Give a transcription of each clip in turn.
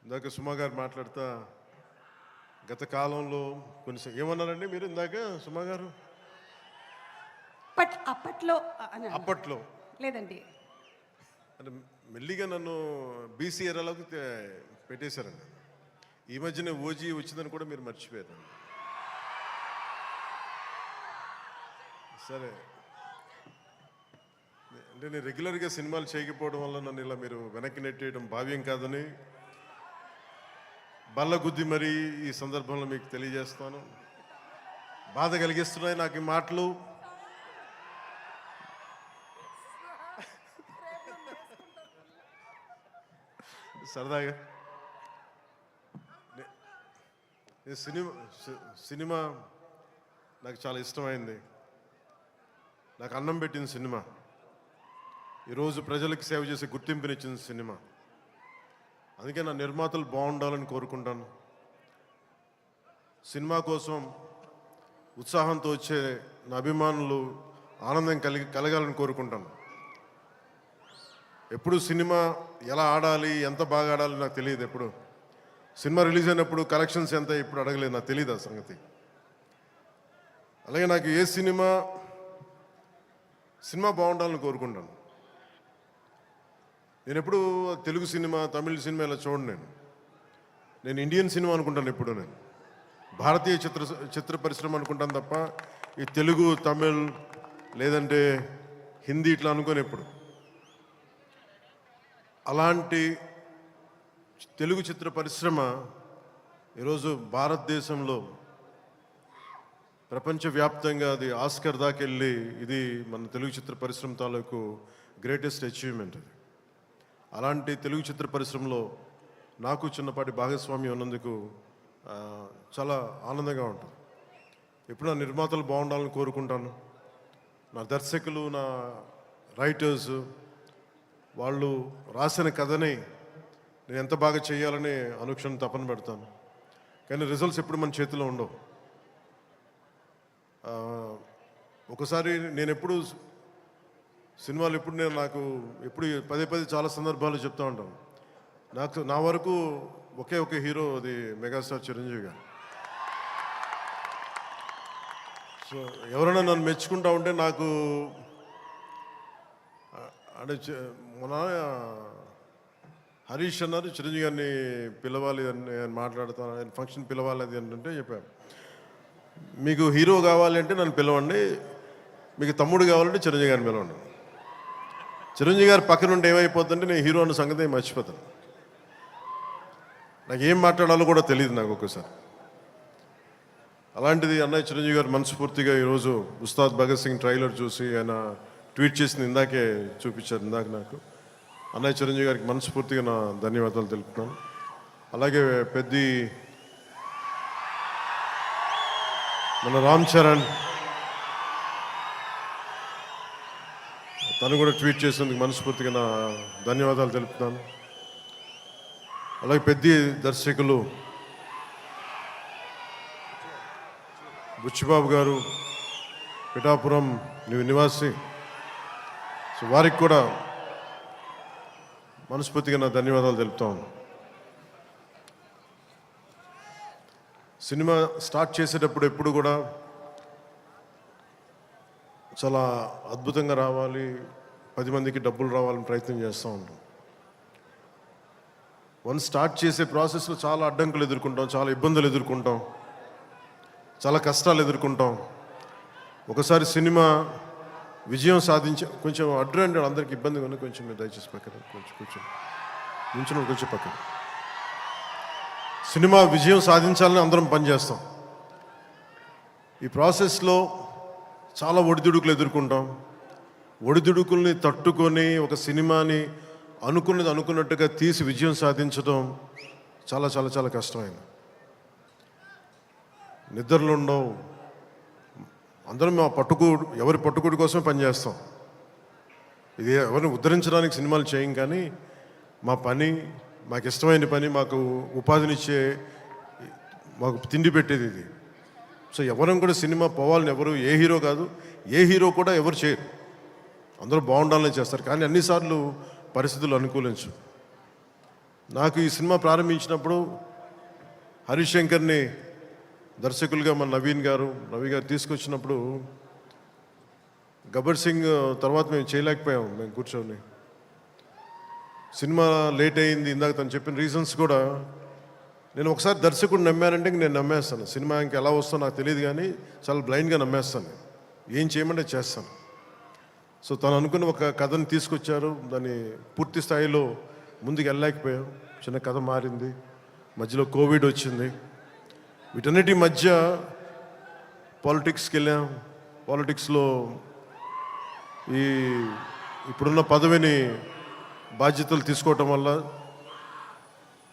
ఇందాక సుమా గారు మాట్లాడుతా గత కాలంలో కొన్ని ఏమన్నారండి మీరు ఇందాక సుమా గారు? అప్పట్లో అప్పట్లో లేదండి, అంటే మెల్లిగా నన్ను బీసీ ఏరియాలోకి పెట్టేశారండి. ఈ మధ్యనే ఓజీ వచ్చిందని కూడా మీరు మర్చిపోయారు. సరే, అంటే నేను రెగ్యులర్గా సినిమాలు చేయకపోవడం వల్ల నన్ను ఇలా మీరు వెనక్కి నెట్టేయడం భావ్యం కాదని బల్లగుద్ది మరీ ఈ సందర్భంలో మీకు తెలియజేస్తాను. బాధ కలిగిస్తున్నాయి నాకు ఈ మాటలు. సరదాగా సినిమా నాకు చాలా ఇష్టమైంది. నాకు అన్నం పెట్టిన సినిమా, ఈరోజు ప్రజలకు సేవ చేసే గుర్తింపునిచ్చిన సినిమా. అందుకే నా నిర్మాతలు బాగుండాలని కోరుకుంటాను. సినిమా కోసం ఉత్సాహంతో వచ్చే నా అభిమానులు ఆనందం కలగాలని కోరుకుంటాను. ఎప్పుడు సినిమా ఎలా ఆడాలి, ఎంత బాగా ఆడాలి నాకు తెలియదు. ఎప్పుడు సినిమా రిలీజ్ అయినప్పుడు కలెక్షన్స్ ఎంత ఇప్పుడు అడగలేదు, నాకు తెలియదు ఆ సంగతి. అలాగే నాకు ఏ సినిమా బాగుండాలని కోరుకుంటాను. నేను ఎప్పుడు తెలుగు సినిమా, తమిళ సినిమా ఇలా చూడండి. నేను ఇండియన్ సినిమా అనుకుంటాను. ఎప్పుడు నేను భారతీయ చిత్ర పరిశ్రమ అనుకుంటాను తప్ప ఈ తెలుగు, తమిళ్ లేదంటే హిందీ ఇట్లా అనుకోని ఎప్పుడు. అలాంటి తెలుగు చిత్ర పరిశ్రమ ఈరోజు భారతదేశంలో ప్రపంచవ్యాప్తంగా అది ఆస్కర్ దాకా వెళ్ళి, ఇది మన తెలుగు చిత్ర పరిశ్రమ తాలూకు గ్రేటెస్ట్ అచీవ్మెంట్ అది. అలాంటి తెలుగు చిత్ర పరిశ్రమలో నాకు చిన్నపాటి భాగస్వామ్యం ఉన్నందుకు చాలా ఆనందంగా ఉంటుంది. ఎప్పుడు నా నిర్మాతలు బాగుండాలని కోరుకుంటాను. నా దర్శకులు, నా రైటర్స్, వాళ్ళు రాసిన కథని నేను ఎంత బాగా చేయాలని అనుక్షణం తపన పెడతాను. కానీ రిజల్ట్స్ ఎప్పుడు మన చేతిలో ఉండవు. ఒకసారి నేను ఎప్పుడు సినిమాలు నాకు ఎప్పుడు పదే చాలా సందర్భాలు చెప్తూ ఉంటాను. నా వరకు ఒకే హీరో, అది మెగాస్టార్ చిరంజీవి గారు. సో ఎవరైనా నన్ను మెచ్చుకుంటా ఉంటే నాకు అంటే మన హరీష్ అన్నారు చిరంజీవి గారిని పిలవాలి అని నేను మాట్లాడతాను, ఆయన ఫంక్షన్ పిలవాలి అది అంటే చెప్పాను, మీకు హీరో కావాలి అంటే నన్ను పిలవండి, మీకు తమ్ముడు కావాలంటే చిరంజీవి గారిని పిలవండి. చిరంజీవి గారు పక్కన ఉంటే ఏమైపోతుందంటే నేను హీరో అన్న సంగతి మర్చిపోతాను. నాకు ఏం మాట్లాడాలో కూడా తెలియదు నాకు ఒక్కసారి. అలాంటిది అన్నయ్య చిరంజీవి గారు మనస్ఫూర్తిగా ఈరోజు ఉస్తాద్ భగత్ సింగ్ ట్రైలర్ చూసి ఆయన ట్వీట్ చేసింది ఇందాకే చూపించారు. ఇందాక నాకు అన్నయ్య చిరంజీవి గారికి మనస్ఫూర్తిగా నా ధన్యవాదాలు తెలుపుతున్నాను. అలాగే మన రామ్ చరణ్, తను కూడా ట్వీట్ చేసినందుకు మనస్ఫూర్తిగా నా ధన్యవాదాలు తెలుపుతున్నాను. అలాగే దర్శకులు బుచ్చిబాబు గారు, పిఠాపురం నివాసి, సో వారికి కూడా మనస్ఫూర్తిగా నా ధన్యవాదాలు తెలుపుతాను. సినిమా స్టార్ట్ చేసేటప్పుడు ఎప్పుడు కూడా చాలా అద్భుతంగా రావాలి, 10 మందికి డబ్బులు రావాలని ప్రయత్నం చేస్తూ ఉంటాం. వన్స్ స్టార్ట్ చేసే ప్రాసెస్లో చాలా అడ్డంకులు ఎదుర్కొంటాం, చాలా ఇబ్బందులు ఎదుర్కొంటాం, చాలా కష్టాలు ఎదుర్కొంటాం. ఒకసారి సినిమా విజయం కొంచెం అడ్డు అందరికి ఇబ్బందిగా ఉంది, కొంచెం మీరు దయచేసి పక్కన కొంచెం పక్కన. సినిమా విజయం సాధించాలని అందరం పనిచేస్తాం. ఈ ప్రాసెస్లో చాలా ఒడిదుడుకులు ఎదుర్కొంటాం. ఒడిదుడుకుల్ని తట్టుకొని ఒక సినిమాని అనుకున్నట్టుగా తీసి విజయం సాధించడం చాలా కష్టమైంది. నిద్రలు ఉండవు. అందరం ఎవరి పట్టుకుడి కోసం పనిచేస్తాం. ఇది ఎవరిని ఉద్ధరించడానికి సినిమాలు చేయం, కానీ మా పని, మాకు ఇష్టమైన పని, మాకు ఉపాధినిచ్చే, మాకు తిండి పెట్టేది ఇది. సో ఎవరం కూడా సినిమా పోవాలని ఎవరు, ఏ హీరో కాదు, ఏ హీరో కూడా ఎవరు చేయరు. అందరూ బాగుండాలని చేస్తారు, కానీ అన్నిసార్లు పరిస్థితులు అనుకూలించు. నాకు ఈ సినిమా ప్రారంభించినప్పుడు హరీష్ శంకర్ని దర్శకులుగా మన నవీ గారు తీసుకొచ్చినప్పుడు గబ్బర్ సింగ్ తర్వాత మేము చేయలేకపోయాం, మేము కూర్చొని. సినిమా లేట్ అయింది, ఇందాక తను చెప్పిన రీజన్స్ కూడా. నేను ఒకసారి దర్శకుడు నమ్మానంటే ఇంక నేను నమ్మేస్తాను. సినిమా ఇంక ఎలా వస్తుందో నాకు తెలియదు, కానీ చాలా బ్లైండ్గా నమ్మేస్తాను. ఏం చేయమంటే చేస్తాను. సో తను అనుకున్న ఒక కథను తీసుకొచ్చారు, దాన్ని పూర్తి స్థాయిలో ముందుకు వెళ్ళలేకపోయాం. చిన్న కథ మారింది, మధ్యలో కోవిడ్ వచ్చింది. వీటన్నిటి మధ్య పాలిటిక్స్కి వెళ్ళాం. పాలిటిక్స్లో ఇప్పుడున్న పదవిని బాధ్యతలు తీసుకోవటం వల్ల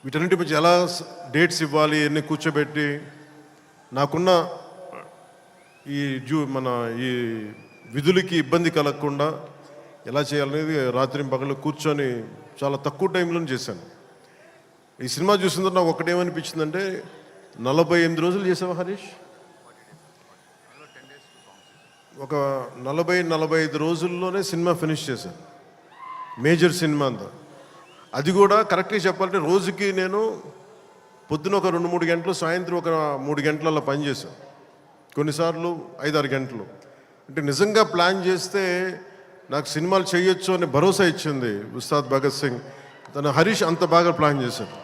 వీటన్నిటి మధ్య ఎలా డేట్స్ ఇవ్వాలి ఎన్ని కూర్చోబెట్టి నాకున్న మన ఈ విధులకి ఇబ్బంది కలగకుండా ఎలా చేయాలనేది రాత్రి పగలు కూర్చొని చాలా తక్కువ టైంలో చేశాను. ఈ సినిమా చూసిన తర్వాత నాకు ఒకటేమనిపించిందంటే, 48 రోజులు చేసావా హరీష్? ఒక 40-45 రోజుల్లోనే సినిమా ఫినిష్ చేశాను, మేజర్ సినిమా అంతా. అది కూడా కరెక్ట్గా చెప్పాలంటే రోజుకి నేను పొద్దున ఒక 2-3 గంటలు, సాయంత్రం ఒక 3 గంటల అలా పనిచేశాను. కొన్నిసార్లు 5-6 గంటలు. అంటే నిజంగా ప్లాన్ చేస్తే నాకు సినిమాలు చేయొచ్చు అనే భరోసా ఇచ్చింది ఉస్తాద్ భగత్ సింగ్. తన హరీష్ అంత బాగా ప్లాన్ చేశాడు.